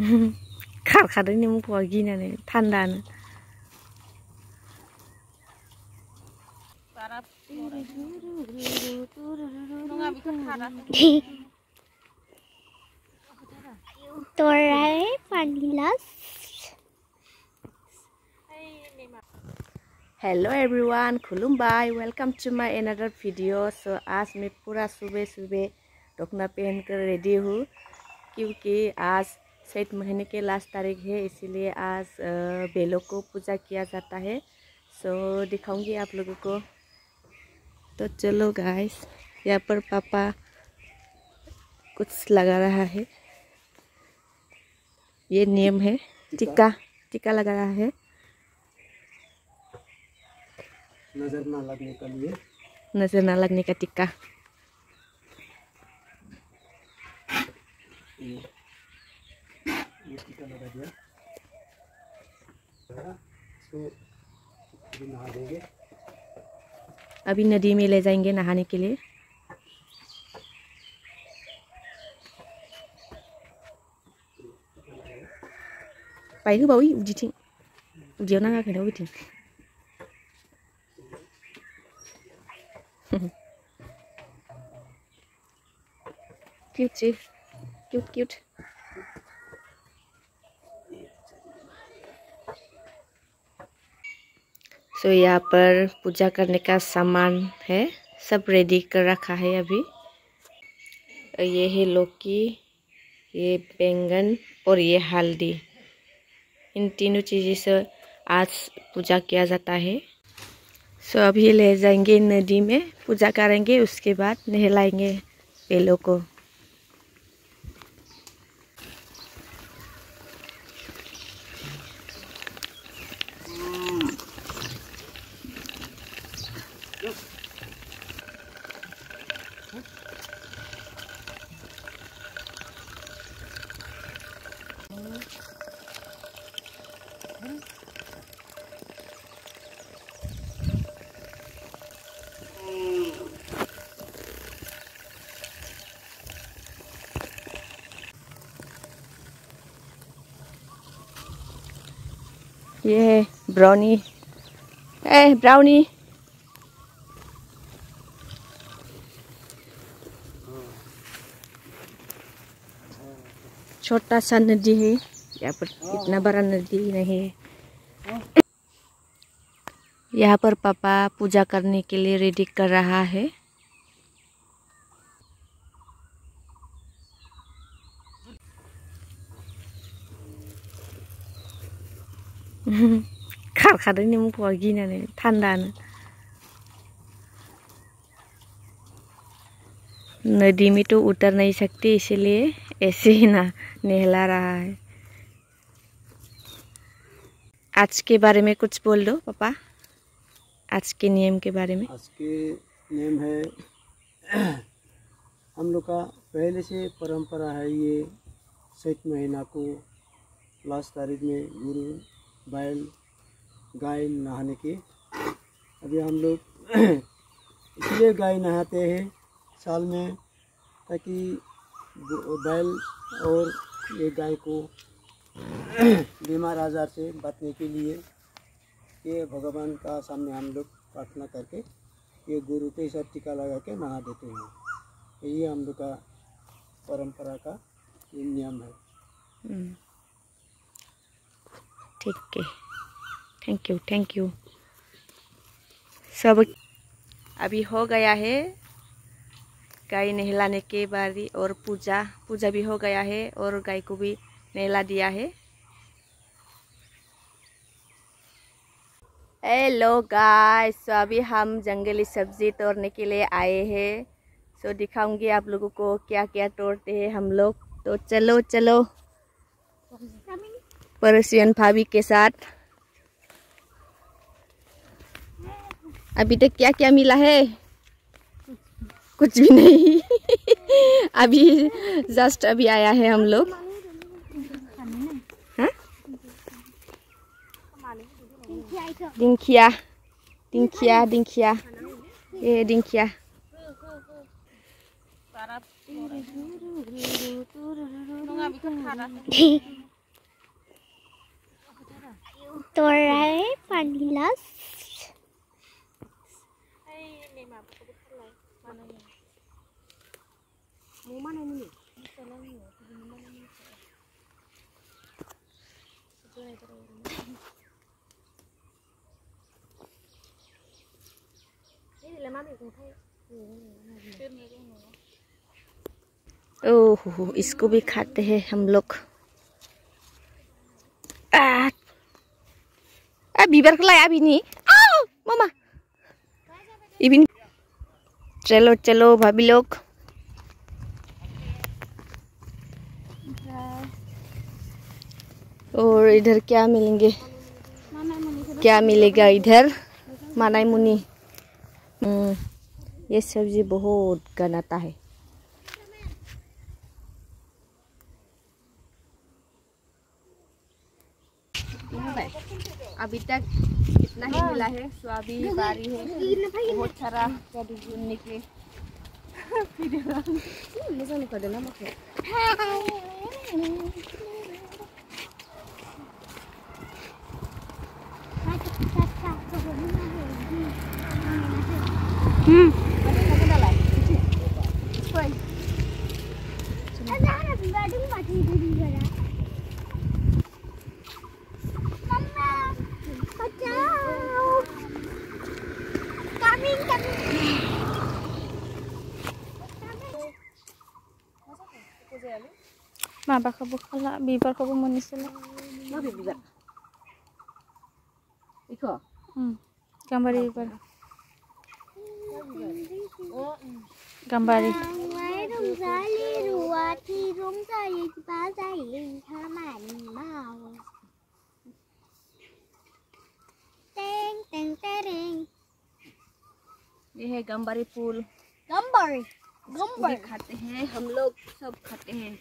खारखादों मोसौआ गिनानै थान्दानो। हेलो एवरीवन, खुलुमबाय, welcome to my another video. So आज मैं पूरा सुबह सुबह दखना पहन कर रेडी हूँ क्योंकि आज चैत महीने के लास्ट तारीख है, इसीलिए आज बेलों को पूजा किया जाता है। सो दिखाऊंगी आप लोगों को। तो चलो गाइस, यहाँ पर पापा कुछ लगा रहा है। ये नियम है, टीका लगा रहा है, नजर ना लगने के लिए, नजर ना लगने का टीका। ये टीका लगा दिया। इसको अभी नहा देंगे। अभी नदी में ले जाएंगे नहाने के लिए। पाई बावी उदिथिं उदियाव नाङाखैना उदिथिं। Cute cute cute. सो यहाँ पर पूजा करने का सामान है, सब रेडी कर रखा है अभी। ये है लौकी, ये बैंगन और ये हल्दी। इन तीनों चीज़ों से आज पूजा किया जाता है। सो अभी ले जाएंगे नदी में, पूजा करेंगे, उसके बाद नहलाएंगे बेलों को। ये है ब्राउनी, ब्राउनी। छोटा सा नदी है यहाँ पर, इतना बड़ा नदी नहीं है। यहाँ पर पापा पूजा करने के लिए रेडी कर रहा है। खारखादों मोसौआ गिनानै थान्दानो। नदी में तो उतर नहीं सकती, इसीलिए ऐसे ही ना नहला रहा है। आज के बारे में कुछ बोल दो पापा, आज के नियम के बारे में। आज के नियम है, हम लोग का पहले से परंपरा है, ये चैत महीना को लास्ट तारीख में गुरु बैल गाय नहाने की। अभी हम लोग इसलिए गाय नहाते हैं साल में, ताकि बैल और ये गाय को बीमार आजार से बचने के लिए ये भगवान का सामने हम लोग प्रार्थना करके ये गुरु के साथ टीका लगा के नहा देते हैं। ये हम लोग का परंपरा का ये नियम है। ठीक है, थैंक यू। सब अभी हो गया है, गाय नहलाने के बारी और पूजा भी हो गया है और गाय को भी नहला दिया है। हेलो गाइस, सो अभी हम जंगली सब्जी तोड़ने के लिए आए हैं। सो दिखाऊंगी आप लोगों को क्या क्या तोड़ते हैं हम लोग। तो चलो पड़ोसियन भाभी के साथ। अभी तक क्या क्या मिला है? कुछ भी नहीं। अभी जस्ट अभी आया है हम लोग। हाँ? दिंखिया, ये दिंखिया। तोड़ रहा है पानी गिलास। ओह, इसको भी खाते हैं हम लोग। बिबार को लाया अभी नहीं मामा इबिन। चलो चलो भाभी लोग। और इधर क्या मिलेंगे, क्या मिलेगा इधर? मानाई मुनी। ये सब्जी बहुत गनाता है। अभी तक इतना ही मिला है। स्वाबी बारी है, बहुत सारा निकले। माबाखौबो खाला बिबारखौबो मोननोसैला। गाम्बारि बिबार, गाम्बारि। ये है गम्बारी फूल। गाम्बारि भी खाते हैं हम लोग, सब खाते हैं।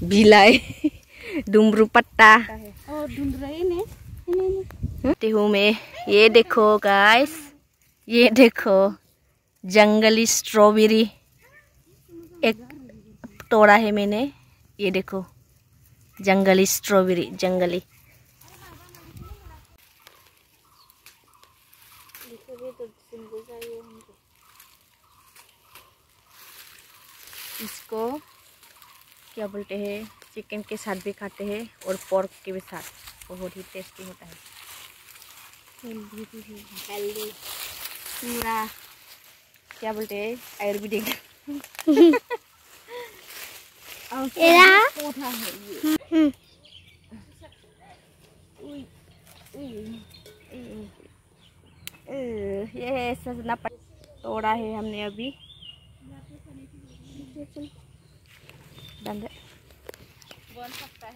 बिलाय डुमरू पत्ता हूँ मैं। ये देखो गाइस, ये देखो जंगली स्ट्रॉबेरी एक तोड़ा है मैंने। ये देखो जंगली स्ट्रॉबेरी, जंगली। इसको क्या बोलते हैं, चिकन के साथ भी खाते हैं और पोर्क के भी साथ। बहुत ही टेस्टी होता है, हेल्दी पूरा क्या बोलते हैं आयुर्वेदिक। ये सजना तोड़ा है हमने अभी। बंद बन सकता है।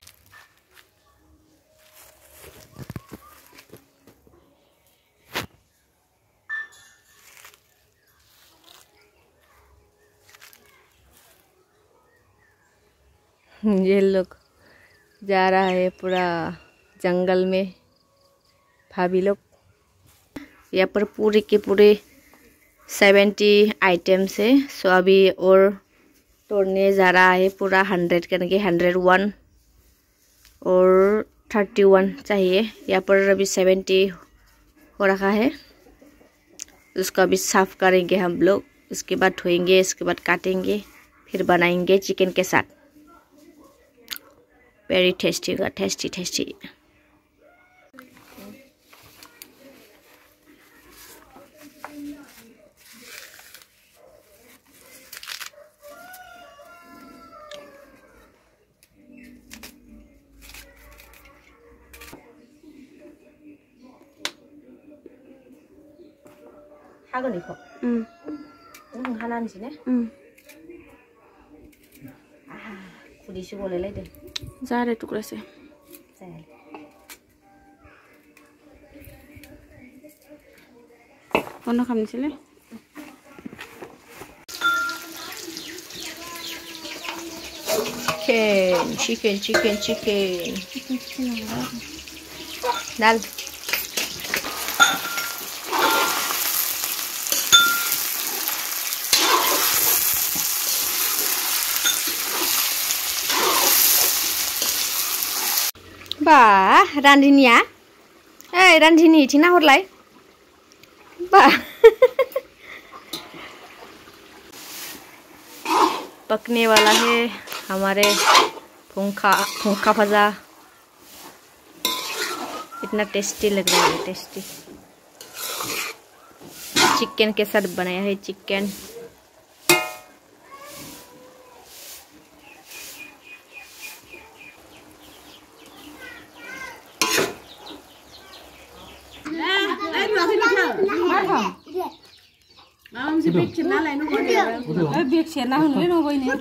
ये लोग जा रहा है पूरा जंगल में, भाभी लोग। यहाँ पर पूरे के पूरे 70 आइटम्स है। सो अभी और तोड़ने जा रहा है पूरा 100 करके। 101 और 31 चाहिए। यहाँ पर अभी 70 हो रखा है। उसको अभी साफ करेंगे हम लोग, उसके बाद धोएंगे, इसके बाद काटेंगे, फिर बनाएंगे चिकन के साथ। वेरी टेस्टी होगा, टेस्टी टेस्टी। 하건 이거. 하나는 지네. 굴이 시골에 lấy जा रहे टुकड़े से। कौन खाने चले? चिकन डाल। वाह रांधिनिया ए रांधिनी इथिं नाहरलाय वाह पकने वाला है हमारे फुंका भजा। इतना टेस्टी लग रहा है, टेस्टी चिकन के साथ बनाया है चिकन। बेग सेरना होनोलै नबोयनो